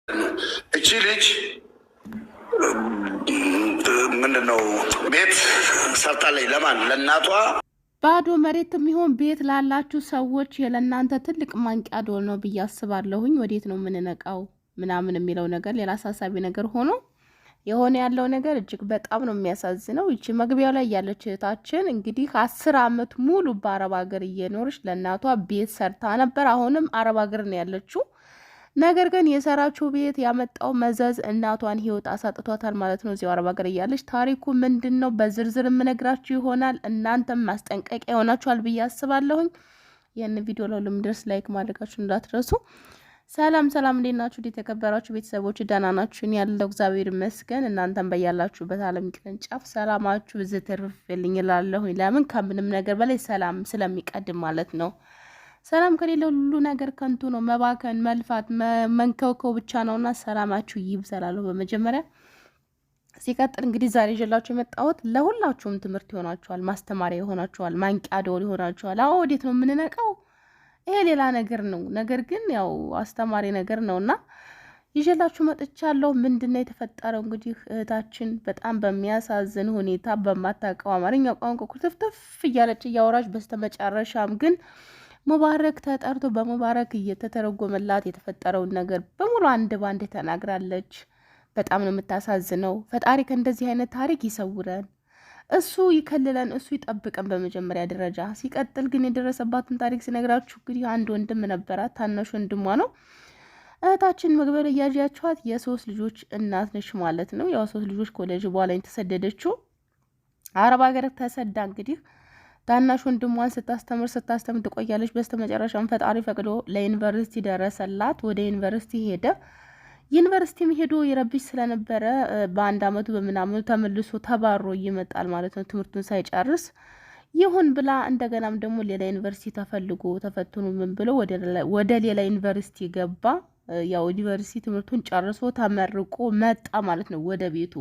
እቺ ልጅ ምንድነው ቤት ሰርታለች። ለማን? ለእናቷ። ባዶ መሬት የሚሆን ቤት ላላችሁ ሰዎች ለእናንተ ትልቅ ማንቂያ ደወል ነው ብዬ አስባለሁኝ። ወዴት ነው የምንነቃው ምናምን የሚለው ነገር ሌላ አሳሳቢ ነገር ሆኖ የሆነ ያለው ነገር እጅግ በጣም ነው የሚያሳዝነው። ይቺ መግቢያው ላይ ያለች እህታችን እንግዲህ 10 ዓመት ሙሉ በአረብ ሀገር እየኖረች ለእናቷ ቤት ሰርታ ነበር። አሁንም አረብ ሀገር ነው ያለችው። ነገር ግን የሰራችው ቤት ያመጣው መዘዝ እናቷን ህይወት አሳጥቷታል ማለት ነው። እዚያው አረብ ሀገር እያለች ታሪኩ ምንድን ነው በዝርዝር የምነግራችሁ ይሆናል። እናንተም ማስጠንቀቂያ ይሆናችኋል ብዬ አስባለሁኝ። ይህን ቪዲዮ ለሁሉም ድረስ ላይክ ማድረጋችሁ እንዳትረሱ። ሰላም ሰላም፣ እንዴት ናችሁ? የተከበራችሁ ቤተሰቦች ደህና ናችሁ? እኔ ያለው እግዚአብሔር ይመስገን። እናንተም በያላችሁበት ዓለም ቅርንጫፍ ሰላማችሁ ብዝት ትርፍልኝ እላለሁኝ። ለምን ከምንም ነገር በላይ ሰላም ስለሚቀድም ማለት ነው። ሰላም ከሌለ ሁሉ ነገር ከንቱ ነው። መባከን፣ መልፋት፣ መንከውከው ብቻ ነውና ሰላማችሁ ይብዛላለሁ በመጀመሪያ። ሲቀጥል እንግዲህ ዛሬ ይዤላችሁ የመጣሁት ለሁላችሁም ትምህርት ይሆናችኋል፣ ማስተማሪያ ይሆናችኋል፣ ማንቂያ ደወል ይሆናችኋል። አዎ ወዴት ነው የምንነቃው? ይሄ ሌላ ነገር ነው። ነገር ግን ያው አስተማሪ ነገር ነውና ይዤላችሁ መጥቻለሁ። ምንድነው የተፈጠረው? እንግዲህ እህታችን በጣም በሚያሳዝን ሁኔታ በማታውቀው አማርኛ ቋንቋ ኩርትፍትፍ እያለች እያወራች በስተመጨረሻም ግን ሙባረክ ተጠርቶ በሙባረክ እየተተረጎመላት የተፈጠረውን ነገር በሙሉ አንድ ባንድ ተናግራለች። በጣም ነው የምታሳዝነው። ፈጣሪ ከእንደዚህ አይነት ታሪክ ይሰውረን፣ እሱ ይከልለን፣ እሱ ይጠብቀን በመጀመሪያ ደረጃ። ሲቀጥል ግን የደረሰባትን ታሪክ ሲነግራችሁ እንግዲህ አንድ ወንድም ነበራት፣ ታናሽ ወንድሟ ነው። እህታችን መግቢያ ላይ ያያችኋት የ3 ልጆች እናት ነች ማለት ነው። ያው 3 ልጆች ኮሌጅ በኋላ የተሰደደችው አረብ ሀገር ተሰዳ እንግዲህ ታናሽ ወንድሟን ስታስተምር ትቆያለች። በስተመጨረሻም ፈጣሪ ፈቅዶ ለዩኒቨርሲቲ ደረሰላት። ወደ ዩኒቨርሲቲ ሄደ። ዩኒቨርሲቲም ሄዶ ይረብሽ ስለነበረ በአንድ አመቱ በምናምኑ ተመልሶ ተባሮ ይመጣል ማለት ነው፣ ትምህርቱን ሳይጨርስ። ይሁን ብላ እንደገናም ደግሞ ሌላ ዩኒቨርሲቲ ተፈልጎ ተፈትኖ ምን ብሎ ወደ ሌላ ዩኒቨርሲቲ ገባ። ያው ዩኒቨርሲቲ ትምህርቱን ጨርሶ ተመርቆ መጣ ማለት ነው ወደ ቤቱ።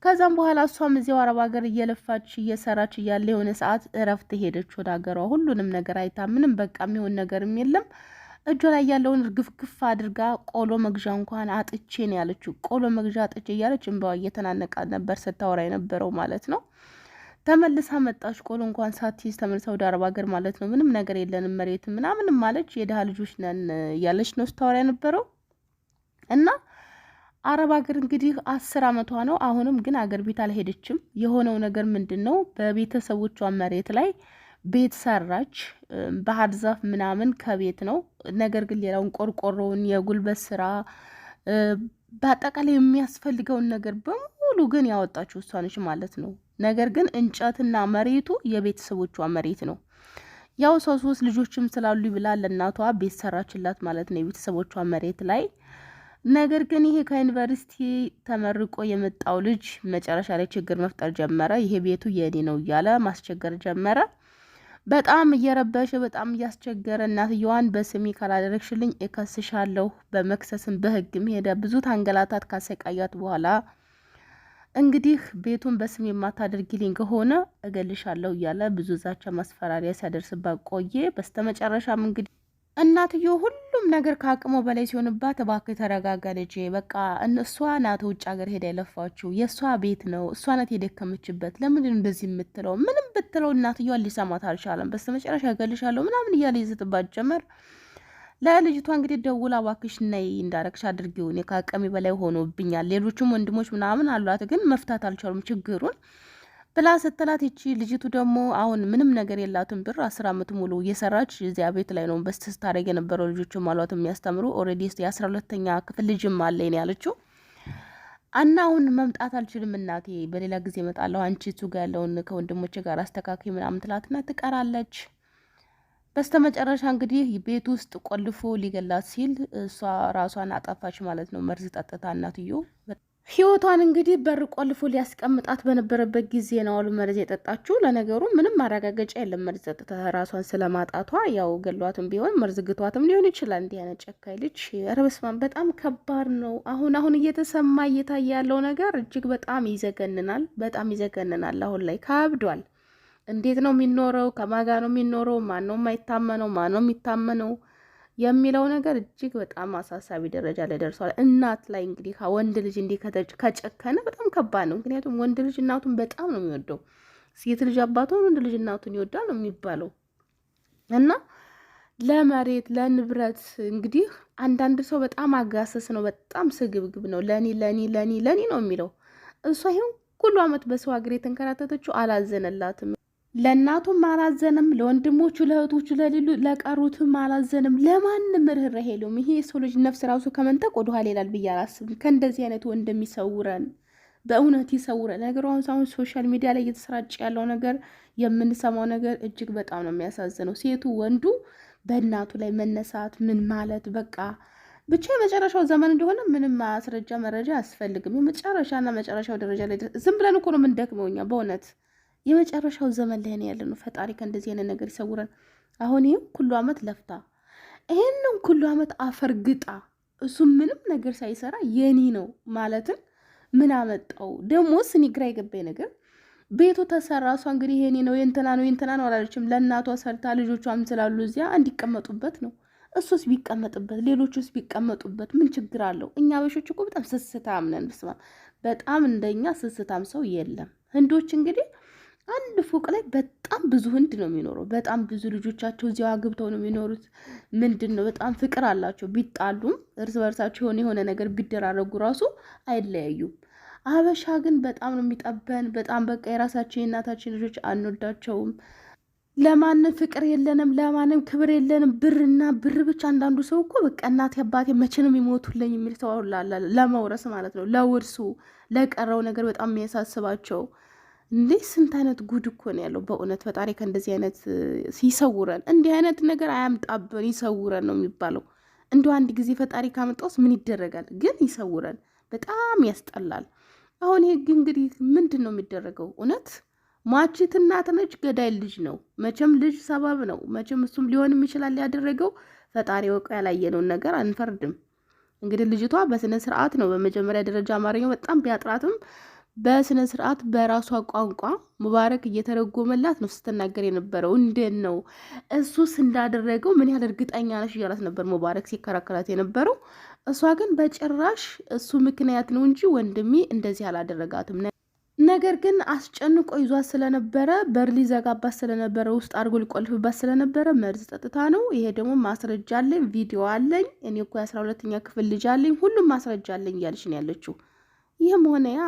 ከዛም በኋላ እሷም እዚያው አረብ ሀገር እየለፋች እየሰራች እያለ የሆነ ሰዓት እረፍት ሄደች ወደ ሀገሯ። ሁሉንም ነገር አይታ ምንም በቃ የሚሆን ነገርም የለም። እጇ ላይ ያለውን ግፍግፍ አድርጋ ቆሎ መግዣ እንኳን አጥቼ ነው ያለችው። ቆሎ መግዣ አጥቼ እያለች እንባዋ እየተናነቃ ነበር ስታወራ የነበረው ማለት ነው። ተመልሳ መጣች። ቆሎ እንኳን ሳትይዝ ተመልሳ ወደ አረብ ሀገር ማለት ነው። ምንም ነገር የለንም መሬት ምናምንም ማለች። የድሃ ልጆች ነን እያለች ነው ስታወራ የነበረው እና አረብ ሀገር እንግዲህ 10 ዓመቷ ነው። አሁንም ግን አገር ቤት አልሄደችም። የሆነው ነገር ምንድን ነው? በቤተሰቦቿ መሬት ላይ ቤት ሰራች። ባህር ዛፍ ምናምን ከቤት ነው። ነገር ግን ሌላውን ቆርቆሮውን፣ የጉልበት ስራ፣ በአጠቃላይ የሚያስፈልገውን ነገር በሙሉ ግን ያወጣችው እሷ ነች ማለት ነው። ነገር ግን እንጨትና መሬቱ የቤተሰቦቿ መሬት ነው። ያው 3 ልጆችም ስላሉ ብላ ለእናቷ ቤት ሰራችላት ማለት ነው የቤተሰቦቿ መሬት ላይ። ነገር ግን ይሄ ከዩኒቨርሲቲ ተመርቆ የመጣው ልጅ መጨረሻ ላይ ችግር መፍጠር ጀመረ። ይሄ ቤቱ የኔ ነው እያለ ማስቸገር ጀመረ። በጣም እየረበሸ በጣም እያስቸገረ እናትየዋን በስሜ ካላደረግሽልኝ እከስሻለሁ፣ በመክሰስም በህግም ሄደ። ብዙ ታንገላታት ካሰቃያት በኋላ እንግዲህ ቤቱን በስሜ የማታደርጊልኝ ከሆነ እገልሻለሁ እያለ ብዙ ዛቻ ማስፈራሪያ ሲያደርስባት ቆየ። በስተመጨረሻም እንግዲህ እናትዮ ሁሉም ነገር ከአቅሞ በላይ ሲሆንባት እባክህ ተረጋጋ ልጄ፣ በቃ እሷ ናት ውጭ ሀገር ሄዳ የለፋችው፣ የእሷ ቤት ነው፣ እሷ ናት የደከመችበት፣ ለምንድን እንደዚህ የምትለው? ምንም ብትለው እናትየዋን ሊሰማት አልቻለም። በስተመጨረሻ እገልሻለሁ ምናምን እያለ ይዝትባት ጀመር። ለልጅቷ እንግዲህ ደውላ እባክሽ ነይ እንዳረግሽ አድርጊው፣ እኔ ከአቅሜ በላይ ሆኖብኛል፣ ሌሎችም ወንድሞች ምናምን አሏት፣ ግን መፍታት አልቻሉም ችግሩን ብላ ስትላት፣ ይቺ ልጅቱ ደግሞ አሁን ምንም ነገር የላትም ብር 10 ዓመት ሙሉ እየሰራች እዚያ ቤት ላይ ነው በስተስ ታደርግ የነበረው። ልጆችም አሏት የሚያስተምሩ ኦልሬዲ የ12ኛ ክፍል ልጅም አለኝ ያለችው። እና አሁን መምጣት አልችልም እናቴ፣ በሌላ ጊዜ እመጣለሁ፣ አንቺ እሱ ጋር ያለውን ከወንድሞቼ ጋር አስተካክይ ምናምን ትላትና ትቀራለች። በስተመጨረሻ እንግዲህ ቤት ውስጥ ቆልፎ ሊገላት ሲል እሷ ራሷን አጠፋች ማለት ነው። መርዝ ጠጥታ እናትዮ ህይወቷን እንግዲህ በር ቆልፎ ሊያስቀምጣት በነበረበት ጊዜ ነው አሉ መርዝ የጠጣችው። ለነገሩ ምንም ማረጋገጫ የለም መርዝ ጠጥታ ራሷን ስለማጣቷ። ያው ገሏትም ቢሆን መርዝ ግቷትም ሊሆን ይችላል። እንዲህ አይነት ጨካኝ ልጅ ረበስማን በጣም ከባድ ነው። አሁን እየተሰማ እየታየ ያለው ነገር እጅግ በጣም ይዘገንናል። በጣም ይዘገንናል። አሁን ላይ ካብዷል። እንዴት ነው የሚኖረው? ከማጋ ነው የሚኖረው? ማን ነው የማይታመነው? ማን ነው የሚታመነው? የሚለው ነገር እጅግ በጣም አሳሳቢ ደረጃ ላይ ደርሷል። እናት ላይ እንግዲህ ወንድ ልጅ እንዲህ ከጨከነ በጣም ከባድ ነው። ምክንያቱም ወንድ ልጅ እናቱን በጣም ነው የሚወደው፣ ሴት ልጅ አባቷን፣ ወንድ ልጅ እናቱን ይወዳል ነው የሚባለው። እና ለመሬት ለንብረት እንግዲህ አንዳንድ ሰው በጣም አጋሰስ ነው፣ በጣም ስግብግብ ነው። ለኒ ለኒ ለኒ ለኒ ነው የሚለው። እሷ ይሁን ሁሉ አመት በሰው ሀገር የተንከራተተችው አላዘነላትም። ለእናቱም አላዘንም፣ ለወንድሞቹ ለእህቶቹ ለቀሩትም አላዘንም። ለማንም ርህራሄ የለውም። ይሄ የሰው ልጅ ነፍስ ራሱ ከመንጠቅ ወደኋላ ይላል ብዬ አላስብም። ከእንደዚህ አይነት ወንድ የሚሰውረን በእውነት ይሰውረን። ነገሩ አሁን ሶሻል ሚዲያ ላይ እየተሰራጨ ያለው ነገር የምንሰማው ነገር እጅግ በጣም ነው የሚያሳዝነው። ሴቱ ወንዱ በእናቱ ላይ መነሳት ምን ማለት በቃ ብቻ የመጨረሻው ዘመን እንደሆነ ምንም ማስረጃ መረጃ አያስፈልግም። የመጨረሻና መጨረሻው ደረጃ ላይ ዝም ብለን እኮ ነው የምንደክመው እኛ በእውነት የመጨረሻው ዘመን ላይ ነው ያለነው። ፈጣሪ ከእንደዚህ አይነት ነገር ይሰውረን። አሁን ይህም ኩሉ አመት ለፍታ ይህንም ኩሉ አመት አፈርግጣ እሱ ምንም ነገር ሳይሰራ የኔ ነው ማለትን ምን አመጣው? ደግሞስ እኔ ግራ የገባኝ ነገር ቤቱ ተሰራ፣ እሷ እንግዲህ የኔ ነው የእንትና ነው የእንትና ነው አላለችም። ለእናቷ ሰርታ ልጆቿም ስላሉ እዚያ እንዲቀመጡበት ነው። እሱስ ቢቀመጥበት ሌሎቹስ ቢቀመጡበት ምን ችግር አለው? እኛ አበሾች እኮ በጣም ስስታም ነን። ብስማ በጣም እንደኛ ስስታም ሰው የለም። ህንዶች እንግዲህ አንድ ፎቅ ላይ በጣም ብዙ ህንድ ነው የሚኖረው። በጣም ብዙ ልጆቻቸው እዚያው አግብተው ነው የሚኖሩት። ምንድን ነው በጣም ፍቅር አላቸው። ቢጣሉም እርስ በርሳቸው የሆነ ነገር ቢደራረጉ ራሱ አይለያዩም። አበሻ ግን በጣም ነው የሚጠበን። በጣም በቃ የራሳችን የእናታችን ልጆች አንወዳቸውም። ለማንም ፍቅር የለንም፣ ለማንም ክብር የለንም። ብርና ብር ብቻ። አንዳንዱ ሰው እኮ በቃ እናቴ አባቴ መቼ ነው የሚሞቱልኝ የሚል ሰው ለመውረስ ማለት ነው፣ ለውርሱ ለቀረው ነገር በጣም የሚያሳስባቸው። እንዴ ስንት አይነት ጉድ እኮ ነው ያለው በእውነት። ፈጣሪ ከእንደዚህ አይነት ይሰውረን። እንዲህ አይነት ነገር አያምጣብን፣ ይሰውረን ነው የሚባለው። እንዲሁ አንድ ጊዜ ፈጣሪ ካመጣውስ ምን ይደረጋል? ግን ይሰውረን። በጣም ያስጠላል። አሁን ይሄ እንግዲህ ምንድን ነው የሚደረገው? እውነት ሟችት እናት ነች፣ ገዳይ ልጅ ነው። መቼም ልጅ ሰበብ ነው። መቼም እሱም ሊሆንም ይችላል ያደረገው። ፈጣሪ ወቀ ያላየነውን ነገር አንፈርድም። እንግዲህ ልጅቷ በስነ ስርዓት ነው በመጀመሪያ ደረጃ አማርኛው በጣም ቢያጥራትም በስነ ስርዓት በራሷ ቋንቋ ሙባረክ እየተረጎመላት ነው ስትናገር የነበረው። እንዴት ነው እሱስ እንዳደረገው ምን ያህል እርግጠኛ ነሽ እያላት ነበር ሙባረክ ሲከራከራት የነበረው። እሷ ግን በጭራሽ እሱ ምክንያት ነው እንጂ ወንድሜ እንደዚህ አላደረጋትም። ነገር ግን አስጨንቆ ይዟት ስለነበረ በር ሊዘጋባት ስለነበረ ውስጥ አድርጎ ሊቆልፍባት ስለነበረ መርዝ ጠጥታ ነው። ይሄ ደግሞ ማስረጃ አለኝ፣ ቪዲዮ አለኝ፣ እኔ እኮ የ12ኛ ክፍል ልጅ አለኝ፣ ሁሉም ማስረጃ አለኝ እያለች ነው ያለችው። ይህም ሆነ ያ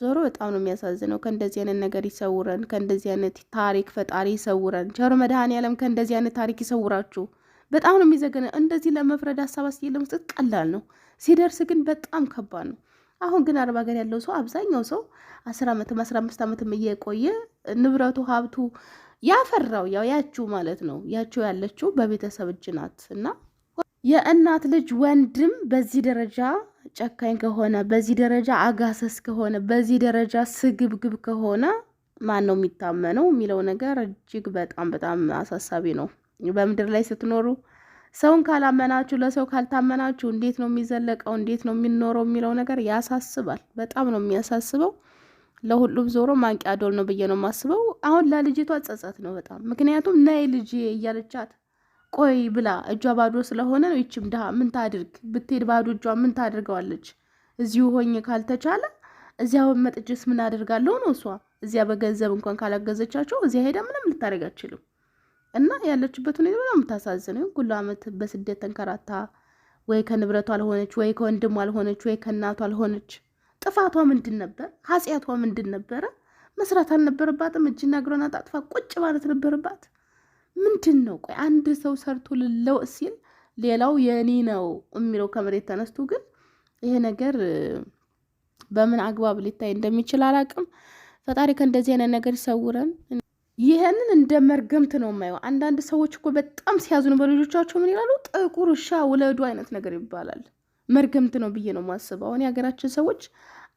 ዞሮ በጣም ነው የሚያሳዝነው። ከእንደዚህ አይነት ነገር ይሰውረን። ከእንደዚህ አይነት ታሪክ ፈጣሪ ይሰውረን። ቸር መድኃኔዓለም ከእንደዚህ አይነት ታሪክ ይሰውራችሁ። በጣም ነው የሚዘገነ። እንደዚህ ለመፍረድ ሀሳብ አስተያየት ለመስጠት ቀላል ነው፣ ሲደርስ ግን በጣም ከባድ ነው። አሁን ግን አረብ ሀገር ያለው ሰው አብዛኛው ሰው 10 ዓመትም 15 ዓመትም እየቆየ ንብረቱ ሀብቱ ያፈራው ያችው ማለት ነው። ያችው ያለችው በቤተሰብ እጅ ናት። እና የእናት ልጅ ወንድም በዚህ ደረጃ ጨካኝ ከሆነ፣ በዚህ ደረጃ አጋሰስ ከሆነ፣ በዚህ ደረጃ ስግብግብ ከሆነ ማን ነው የሚታመነው የሚለው ነገር እጅግ በጣም በጣም አሳሳቢ ነው። በምድር ላይ ስትኖሩ ሰውን ካላመናችሁ፣ ለሰው ካልታመናችሁ እንዴት ነው የሚዘለቀው? እንዴት ነው የሚኖረው የሚለው ነገር ያሳስባል። በጣም ነው የሚያሳስበው። ለሁሉም ዞሮ ማንቂያ ደወል ነው ብዬ ነው የማስበው። አሁን ለልጅቷ ጸጸት ነው በጣም። ምክንያቱም ነይ ልጅ እያለቻት ቆይ ብላ እጇ ባዶ ስለሆነ ነው። ይችም ድሃ ምን ታድርግ? ብትሄድ ባዶ እጇ ምን ታድርገዋለች? እዚሁ ሆኜ ካልተቻለ እዚያው መጥጀስ ምን አደርጋለሁ ነው እሷ። እዚያ በገንዘብ እንኳን ካላገዘቻቸው እዚያ ሄዳ ምንም ልታደርግ አትችልም። እና ያለችበት ሁኔታ በጣም የምታሳዝነው ሁሉ አመት በስደት ተንከራታ ወይ ከንብረቷ አልሆነች፣ ወይ ከወንድሟ አልሆነች፣ ወይ ከእናቷ አልሆነች። ጥፋቷ ምንድን ነበር? ኃጢአቷ ምንድን ነበረ? መስራት አልነበረባትም? እጅና እግሯን አጣጥፋ ቁጭ ማለት ነበረባት? ምንድን ነው? ቆይ አንድ ሰው ሰርቶ ልለው ሲል ሌላው የኔ ነው የሚለው ከመሬት ተነስቶ፣ ግን ይሄ ነገር በምን አግባብ ሊታይ እንደሚችል አላቅም። ፈጣሪ ከእንደዚህ አይነት ነገር ይሰውረን። ይህንን እንደ መርገምት ነው የማየው። አንዳንድ ሰዎች እኮ በጣም ሲያዝኑ በልጆቻቸው ምን ይላሉ? ጥቁር ውሻ ውለዱ አይነት ነገር ይባላል። መርገምት ነው ብዬ ነው የማስበው። አሁን የሀገራችን ሰዎች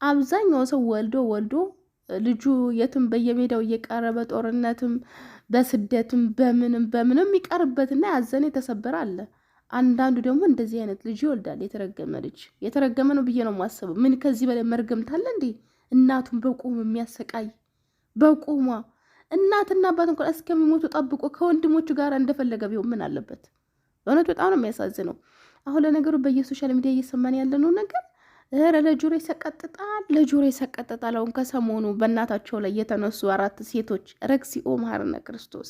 አብዛኛው ሰው ወልዶ ልጁ የትም በየሜዳው እየቀረበ ጦርነትም በስደትም በምንም ይቀርበትና ያዘነ የተሰበረ አለ። አንዳንዱ ደግሞ እንደዚህ አይነት ልጅ ይወልዳል። የተረገመ ነው ብዬ ነው የማስበው። ምን ከዚህ በላይ መርገምት አለ እንዴ? እናቱን በቁም የሚያሰቃይ በቁሟ እናትና አባት እንኳን እስከሚሞቱ ጠብቆ ከወንድሞቹ ጋር እንደፈለገ ቢሆን ምን አለበት? በእውነት በጣም ነው የሚያሳዝነው። አሁን ለነገሩ በየሶሻል ሚዲያ እየሰማን ያለነው ነገር ለጆሮ ይሰቀጥጣል፣ ለጆሮ ይሰቀጥጣል። አሁን ከሰሞኑ በእናታቸው ላይ የተነሱ 4 ሴቶች ረግዚኦ መሐረነ ክርስቶስ።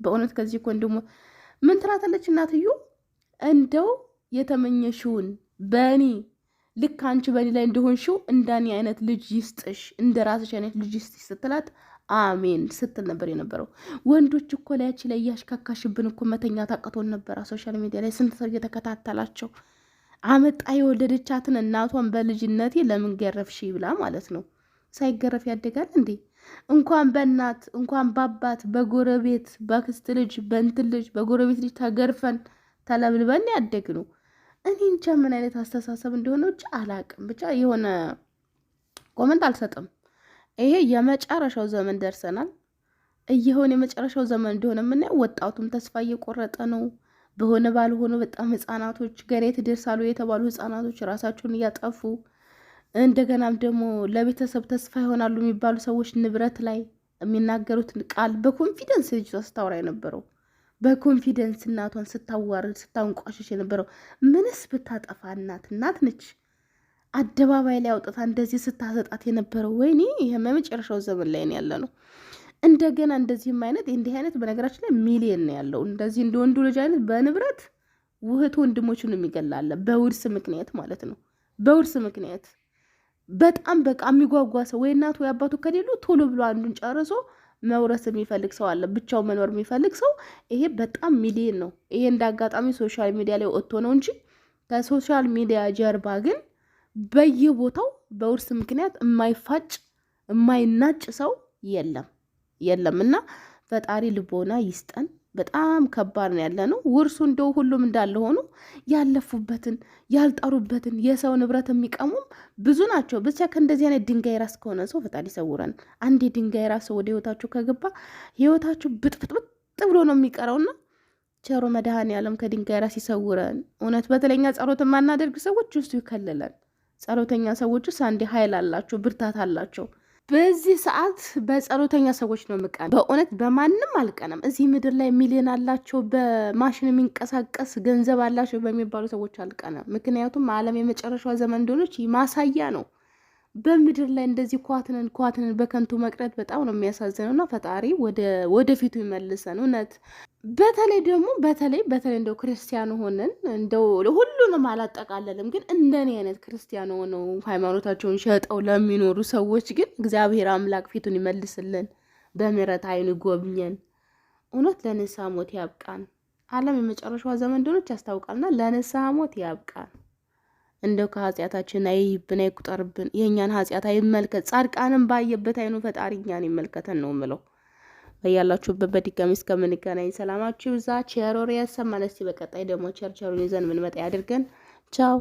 በእውነት ከዚህ ወንድሞ ምን ትላታለች እናትዮ? እንደው የተመኘሽውን በእኔ ልክ አንቺ በእኔ ላይ እንደሆንሽው እንዳኔ አይነት ልጅ ይስጥሽ፣ እንደ ራስሽ አይነት ልጅ ይስጥሽ ስትላት አሜን ስትል ነበር የነበረው። ወንዶች እኮ ላያች ላይ እያሽካካሽብን እኮ መተኛ ታቅቶን ነበር። ሶሻል ሚዲያ ላይ ስንት ሰው እየተከታተላቸው አመጣ የወለደቻትን እናቷን በልጅነቴ ለምን ገረፍሽ ብላ ማለት ነው። ሳይገረፍ ያደጋል እንዴ? እንኳን በእናት እንኳን በአባት በጎረቤት በክስት ልጅ በእንትን ልጅ በጎረቤት ልጅ ተገርፈን ተለብልበን ያደግ ነው። እኔ እንጃ ምን አይነት አስተሳሰብ እንደሆነ ብቻ አላቅም። ብቻ የሆነ ኮመንት አልሰጥም። ይሄ የመጨረሻው ዘመን ደርሰናል። እየሆነ የመጨረሻው ዘመን እንደሆነ የምናየው ወጣቱም ተስፋ እየቆረጠ ነው። በሆነ ባልሆነ በጣም ህፃናቶች ገሬት ደርሳሉ የተባሉ ህፃናቶች ራሳቸውን እያጠፉ እንደገናም ደግሞ ለቤተሰብ ተስፋ ይሆናሉ የሚባሉ ሰዎች ንብረት ላይ የሚናገሩት ቃል በኮንፊደንስ ልጅ ስታወራ የነበረው በኮንፊደንስ እናቷን ስታዋርድ ስታንቋሽሽ የነበረው ምንስ ብታጠፋ እናት ነች። አደባባይ ላይ አውጥታ እንደዚህ ስታሰጣት የነበረው ወይኔ ይሄ የመጨረሻው ዘመን ላይ ነው ያለ ነው። እንደገና እንደዚህም አይነት እንዲህ አይነት በነገራችን ላይ ሚሊየን ነው ያለው። እንደዚህ እንደ ወንዱ ልጅ አይነት በንብረት ውህት ወንድሞቹን የሚገላለ በውርስ ምክንያት ማለት ነው። በውርስ ምክንያት በጣም በቃ የሚጓጓ ሰው ወይ እናቱ ወይ አባቱ ከሌሉ ቶሎ ብሎ አንዱን ጨርሶ መውረስ የሚፈልግ ሰው አለ። ብቻው መኖር የሚፈልግ ሰው ይሄ በጣም ሚሊየን ነው። ይሄ እንዳጋጣሚ ሶሻል ሚዲያ ላይ ወጥቶ ነው እንጂ ከሶሻል ሚዲያ ጀርባ ግን በየቦታው በውርስ ምክንያት የማይፋጭ የማይናጭ ሰው የለም። እና ፈጣሪ ልቦና ይስጠን። በጣም ከባድ ነው ያለ ነው ውርሱ። እንደው ሁሉም እንዳለ ሆኖ ያለፉበትን ያልጠሩበትን የሰው ንብረት የሚቀሙም ብዙ ናቸው። ብቻ ከእንደዚህ አይነት ድንጋይ ራስ ከሆነ ሰው ፈጣሪ ይሰውረን። አንድ ድንጋይ ራስ ወደ ህይወታችሁ ከገባ ህይወታችሁ ብጥብጥብጥ ብሎ ነው የሚቀረውና ቸሮ መድኃኔዓለም ከድንጋይ ራስ ይሰውረን። እውነት በተለኛ ጸሎት የማናደርግ ሰዎች ውስጡ ይከልለን። ጸሎተኛ ሰዎች ውስጥ አንዴ ኃይል አላቸው፣ ብርታት አላቸው። በዚህ ሰዓት በጸሎተኛ ሰዎች ነው የምቀናው። በእውነት በማንም አልቀናም። እዚህ ምድር ላይ ሚሊዮን አላቸው፣ በማሽን የሚንቀሳቀስ ገንዘብ አላቸው በሚባሉ ሰዎች አልቀናም። ምክንያቱም ዓለም የመጨረሻዋ ዘመን እንደሆነች ማሳያ ነው። በምድር ላይ እንደዚህ ኳትንን በከንቱ መቅረት በጣም ነው የሚያሳዝነው። እና ፈጣሪ ወደፊቱ ይመልሰን። እውነት በተለይ እንደው ክርስቲያን ሆነን እንደው ሁሉንም አላጠቃለልም፣ ግን እንደኔ አይነት ክርስቲያን ሆነው ሃይማኖታቸውን ሸጠው ለሚኖሩ ሰዎች ግን እግዚአብሔር አምላክ ፊቱን ይመልስልን፣ በምሕረት አይኑ ይጎብኘን። እውነት ለንስሐ ሞት ያብቃን። ዓለም የመጨረሻዋ ዘመን እንደሆነች ያስታውቃልና ለንስሐ ሞት ያብቃን። እንደው ከኃጢአታችን አይብን አይቁጠርብን። የእኛን ኃጢአት አይመልከት። ጻድቃንም ባየበት አይኑ ፈጣሪ እኛን ይመልከተን ነው የምለው። በያላችሁበት በድጋሚ እስከምንገናኝ ሰላማችሁ ይብዛ። ቸር ወሬ ያሰማን። እስቲ በቀጣይ ደግሞ ቸርቸሩን ይዘን ምንመጣ ያድርገን። ቻው